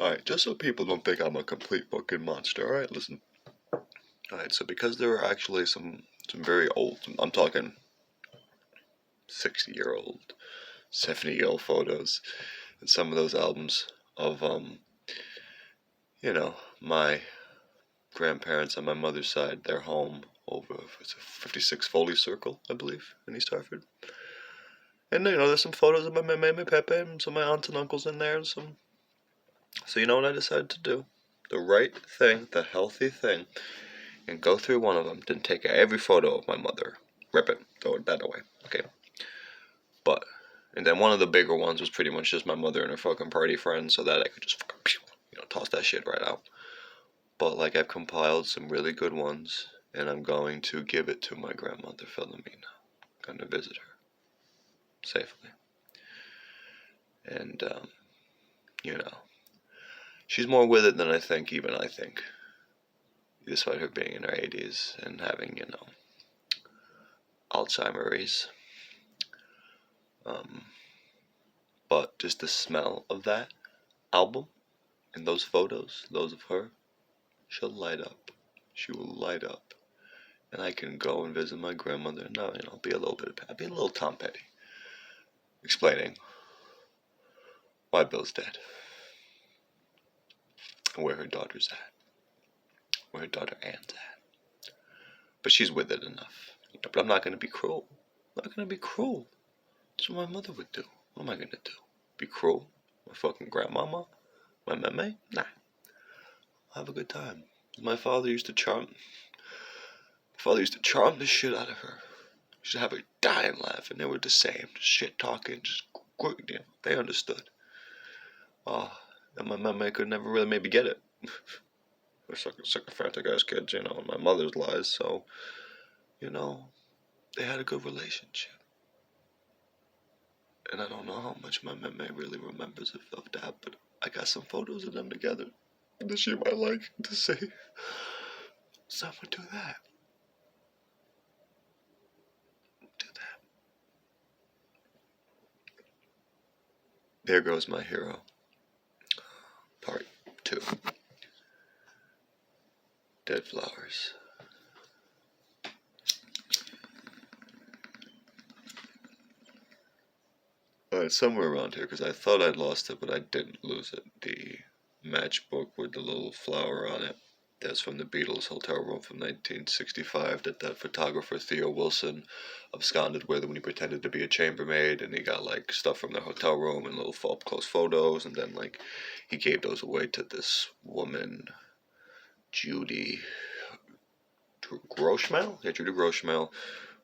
Alright, just so people don't think I'm a complete fucking monster, alright, listen. Alright, so because there are actually some very old, I'm talking 60-year-old, 70-year-old photos in some of those albums of, my grandparents on my mother's side, their home over 56 Foley Circle, I believe, in East Hartford. And, there's some photos of my Pepe and some of my aunts and uncles in there and some. So you know what I decided to do? The right thing, the healthy thing, and go through one of them. Didn't take every photo of my mother. Rip it. Throw that away. Okay. And then one of the bigger ones was pretty much just my mother and her fucking party friends, so that I could just fucking, toss that shit right out. But, I've compiled some really good ones, and I'm going to give it to my grandmother, Philomena. I'm going to visit her. Safely. And, she's more with it than I think, despite her being in her 80s and having, Alzheimer's. But just the smell of that album and those photos, those of her, she'll light up. She will light up. And I can go and visit my grandmother and now, be a little Tom Petty. Explaining why Bill's dead. And where her daughter's at. Where her daughter Anne's at. But she's with it enough. But I'm not going to be cruel. I'm not going to be cruel. That's what my mother would do. What am I going to do? Be cruel? My fucking grandmama? My meme? Nah. I'll have a good time. My father used to charm the shit out of her. He used to have her die and laugh, and they were the same. Just shit talking, they understood. Oh, and my meme could never really maybe get it. They're sycophantic ass kids, and my mother's lies, so, they had a good relationship. And I don't know how much my meme really remembers of that, but I got some photos of them together that she might like to see. So I'm gonna do that. There Goes My Hero. Part 2. Dead Flowers. It's somewhere around here, because I thought I'd lost it, but I didn't lose it. The matchbook with the little flower on it. That's from the Beatles' hotel room from 1965 that photographer Theo Wilson absconded with when he pretended to be a chambermaid, and he got stuff from the hotel room and little up-close photos, and then he gave those away to this woman, Judy Groschmel? Yeah, Judy Groschmel,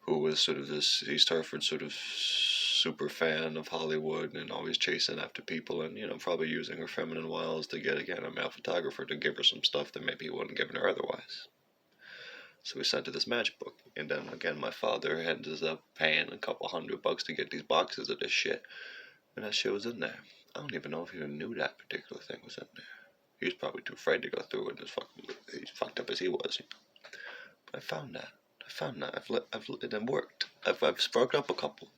who was sort of this East Hartford sort of super fan of Hollywood and always chasing after people and, probably using her feminine wiles to get, again, a male photographer to give her some stuff that maybe he wouldn't have given her otherwise. So we sent her this matchbook. And then, again, my father ends up paying a couple $100 to get these boxes of this shit. And that shit was in there. I don't even know if he even knew that particular thing was in there. He was probably too afraid to go through it, as fucked up as he was, But I found that. It worked. I've sparked up a couple.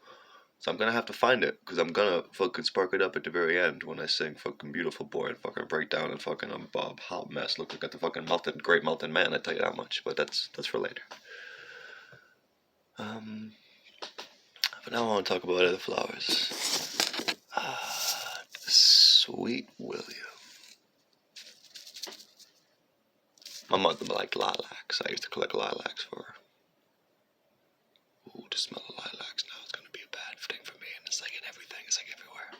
So I'm gonna have to find it, because I'm gonna fucking spark it up at the very end when I sing fucking Beautiful Boy and fucking break down and fucking Bob Hot Mess. Look like the fucking great melted man, I tell you that much. But that's for later. But now I want to talk about other flowers. Sweet William. My mother liked lilacs. I used to collect lilacs for her. Ooh, the smell of lilacs now is gonna be a bad thing for me, and it's in everything. It's everywhere.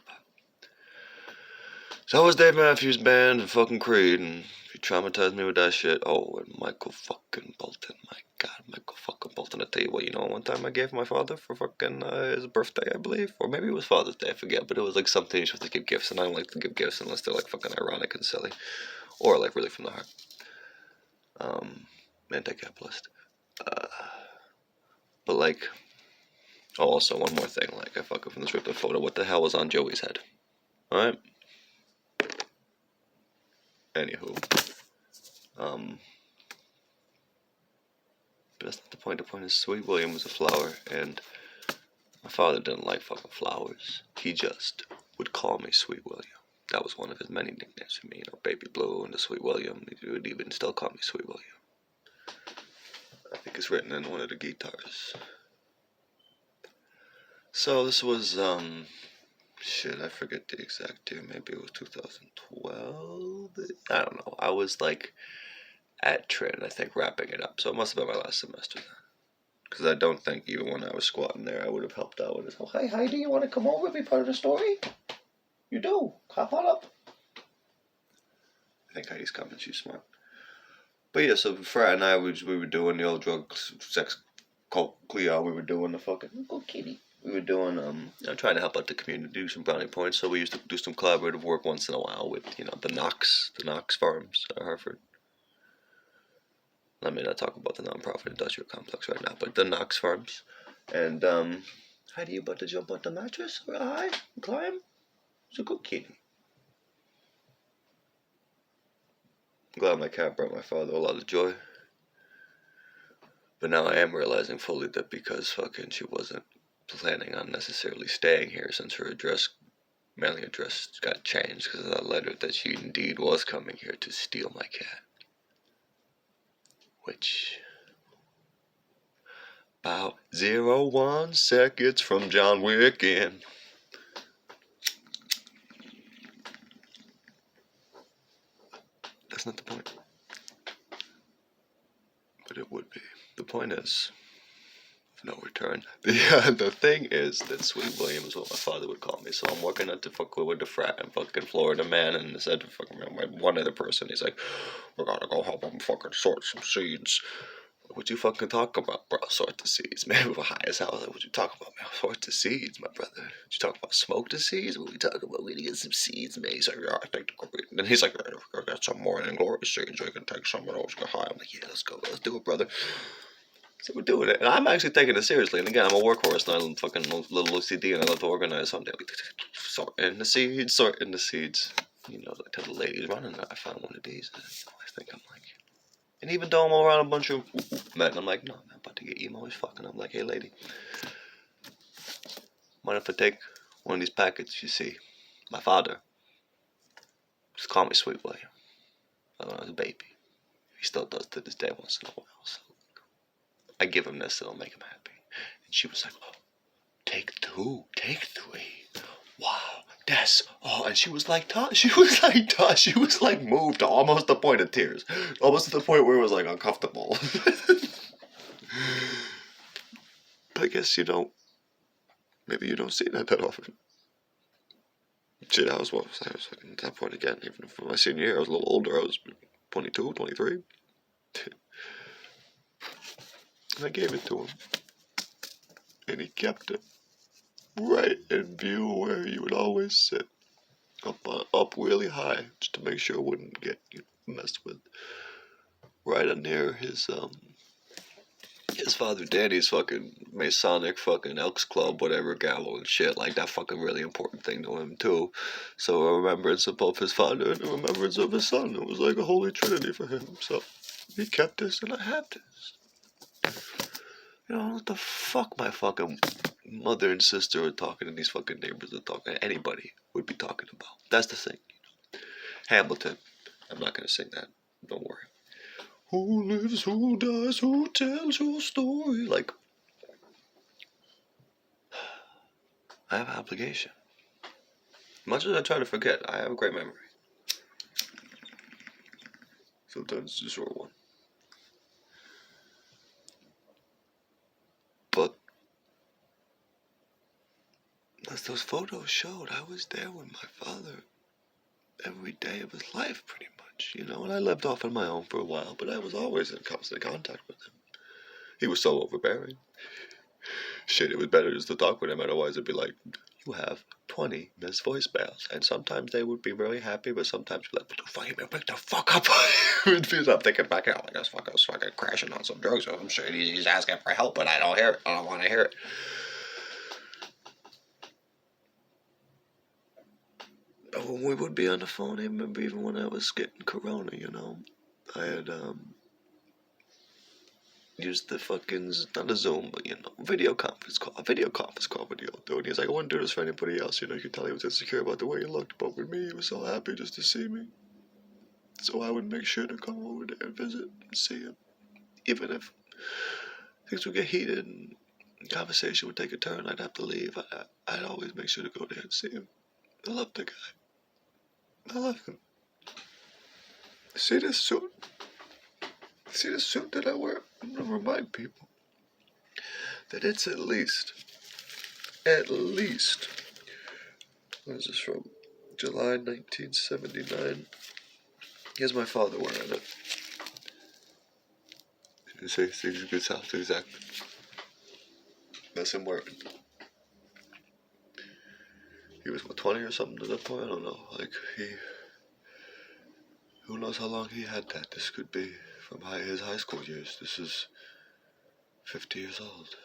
So was Dave Matthews Band and fucking Creed, and if you traumatized me with that shit, and Michael fucking Bolton, my God, Michael fucking Bolton. I tell you what, one time I gave my father for fucking his birthday, I believe, or maybe it was Father's Day, I forget, but it was something you're supposed to give gifts, and I don't like to give gifts unless they're fucking ironic and silly, or really from the heart. Anti-capitalist. But also one more thing, I fucking from this ripped up photo, what the hell was on Joey's head? Alright? Anywho. But that's not the point. The point is Sweet William was a flower, and my father didn't like fucking flowers. He just would call me Sweet William. That was one of his many nicknames for me, Baby Blue and the Sweet William. He would even still call me Sweet William. I think it's written in one of the guitars. So this was, shit, I forget the exact year. Maybe it was 2012. I don't know. I was like at Trin, I think, wrapping it up. So it must have been my last semester then. Because I don't think even when I was squatting there, I would have helped out with it. Oh, hey, Heidi, you want to come over and be part of the story? You do. Hop on up. I think Heidi's coming. She's smart. But yeah, so Frat and I, we were doing the old drugs, sex, cult, Cleo. We were doing the fucking good kitty. We were doing, trying to help out the community, do some brownie points. So we used to do some collaborative work once in a while with, the Knox farms at Hartford. Let me not talk about the nonprofit industrial complex right now, but the Knox farms. And, how do you about to jump on the mattress? Hi, climb. It's a good kitty. I'm glad my cat brought my father a lot of joy. But now I am realizing fully that because fucking she wasn't planning on necessarily staying here since her mailing address got changed because of that letter, that she indeed was coming here to steal my cat. Which, about 01 seconds from John Wick in. That's not the point. But it would be. The point is, no return. The thing is that Sweet William is what my father would call me. So I'm working at the fucking with the frat and fucking Florida man, and said to fucking one other person, he's like, "We're gonna go help him fucking sort some seeds." What you fucking talk about, bro? Sort the seeds, man. We were high as hell. Like, what you talking about, man? Sort the seeds, my brother. What you talking about? Smoke the seeds? What we talking about? We need to get some seeds, man. He's like, yeah, I think. And then he's like, I got some morning glory seeds. I can take some of those. Get high. I'm like, yeah, let's go. Let's do it, brother. So we're doing it, and I'm actually taking it seriously. And again, I'm a workhorse, and I'm fucking little OCD, and I love to organize. So I'm like, sorting the seeds, sorting the seeds. I tell the ladies running, I found one of these. And I think I'm like. And even though I'm around a bunch of men, I'm like, no, I'm about to get emo as fuck. And I'm like, hey, lady, mind if I take one of these packets? You see, my father just call me Sweet William. When I was a baby. He still does to this day once in a while. So I give him this, it'll make him happy. And she was like, oh, take 2, take 3. Wow, that's and she was like moved to almost the point of tears, almost to the point where it was like uncomfortable. I guess maybe you don't see that often. Shit, I was at that point again. Even for my senior year, I was a little older. I was 22, 23. And I gave it to him, and he kept it right in view where he would always sit, up really high, just to make sure it wouldn't get messed with. Right near his father Danny's fucking Masonic fucking Elks Club, whatever, gallows and shit, like that fucking really important thing to him too. So a remembrance of both his father and a remembrance of his son. It was like a holy trinity for him. So he kept this, and I have this. What the fuck my fucking mother and sister are talking, and these fucking neighbors are talking, anybody would be talking about. That's the thing. Hamilton. I'm not gonna sing that. Don't worry. Who lives, who dies, who tells your story? Like, I have an obligation. Much as I try to forget, I have a great memory. Sometimes it's a short one. But as those photos showed, I was there with my father every day of his life, pretty much, and I lived off on my own for a while, but I was always in constant contact with him. He was so overbearing. Shit, it was better just to talk with him, otherwise it'd be like, you have 20 missed voicemails, and sometimes they would be very happy, but sometimes be like, what the fuck, you pick the fuck up. Because I'm thinking back out, like, I was fucking crashing on some drugs, so I'm sure he's asking for help, but I don't hear it, I don't want to hear it. When we would be on the phone, I remember even when I was getting corona, I had, use the fucking, not a Zoom, but video conference call, video. And he's like, I wouldn't do this for anybody else. You could tell he was insecure about the way he looked, but with me, he was so happy just to see me. So I would make sure to come over there and visit and see him, even if things would get heated and conversation would take a turn. I'd have to leave. I'd always make sure to go there and see him. I love the guy. I love him. See this suit? See the suit that I wear? I'm gonna remind people that it's at least, what is this from? July 1979. Here's my father wearing it. You say things good sounds exactly. That's him wearing it. He was, 20 or something at that point? I don't know. Who knows how long he had that? This could be from his high school years. This is 50 years old.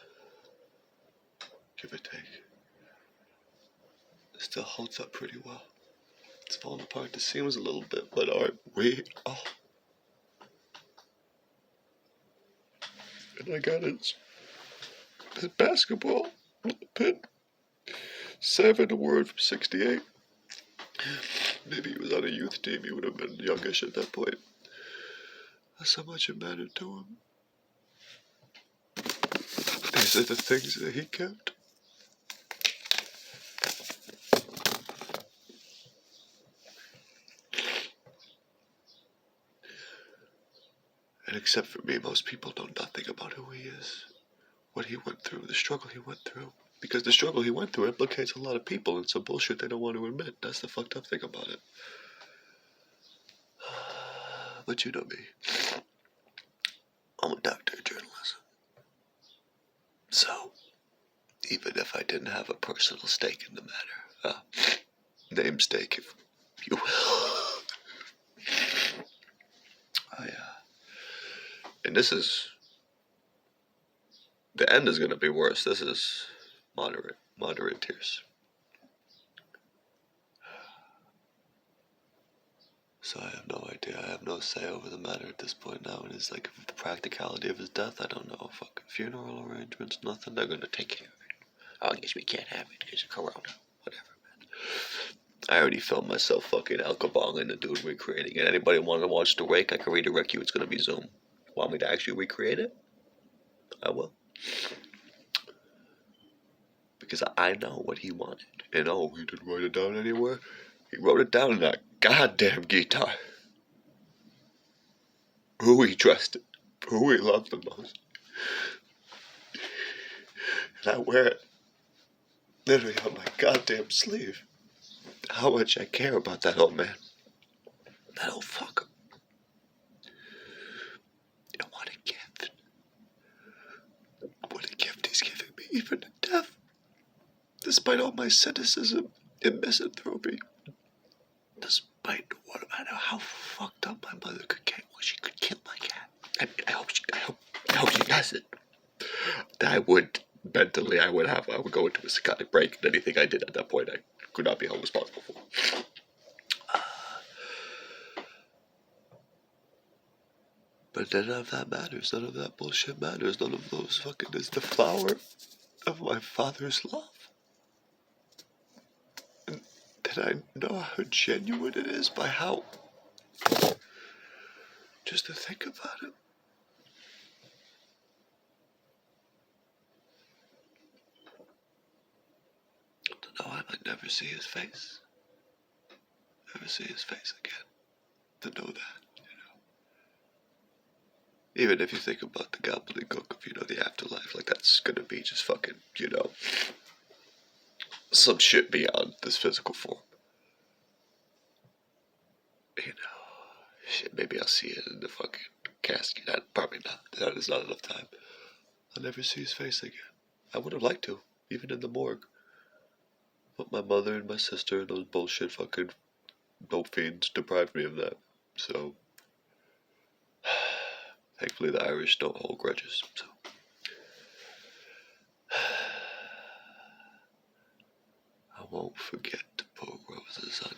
Give or take. It still holds up pretty well. It's falling apart the seams a little bit, but and I got his basketball pin. 7 award from 68. Maybe he was on a youth team. He would have been youngish at that point. That's how much it mattered to him. These are the things that he kept. And except for me, most people know nothing about who he is, what he went through, the struggle he went through. Because the struggle he went through implicates a lot of people and some bullshit they don't want to admit. That's the fucked up thing about it. But you know me. I'm a doctor of journalism. So, even if I didn't have a personal stake in the matter, name stake, if you will. And this is, the end is going to be worse. This is moderate tears. So I have no idea. I have no say over the matter at this point now. And it's like the practicality of his death. I don't know. Fucking funeral arrangements, nothing. They're going to take care of it. Oh, I guess we can't have it because of Corona. Whatever, man. I already filmed myself fucking Al Capone and the dude recreating it. Anybody want to watch The Wake? I can redirect you. It's going to be Zoom. Want me to actually recreate it? I will. Because I know what he wanted. And he didn't write it down anywhere. He wrote it down in that goddamn guitar. Who he trusted. Who he loved the most. And I wear it literally on my goddamn sleeve. How much I care about that old man. That old fucker. And what a gift. What a gift he's giving me, even in death. Despite all my cynicism and misanthropy. Despite no matter how fucked up my mother could get, she could kill my cat. I hope she doesn't. I would go into a psychotic break, and anything I did at that point I could not be held responsible for. But none of that matters. None of that bullshit matters. None of those fucking is the flower of my father's love. And did I know how genuine it is by how, just to think about it. To know I might never see his face. Never see his face again. To know that. Even if you think about the gobbledygook of, the afterlife, like that's gonna be just fucking, some shit beyond this physical form. Shit, maybe I'll see it in the fucking casket. Probably not. That is not enough time. I'll never see his face again. I would have liked to, even in the morgue. But my mother and my sister and those bullshit fucking dope fiends deprived me of that. So, thankfully the Irish don't hold grudges, so. I won't forget to put roses on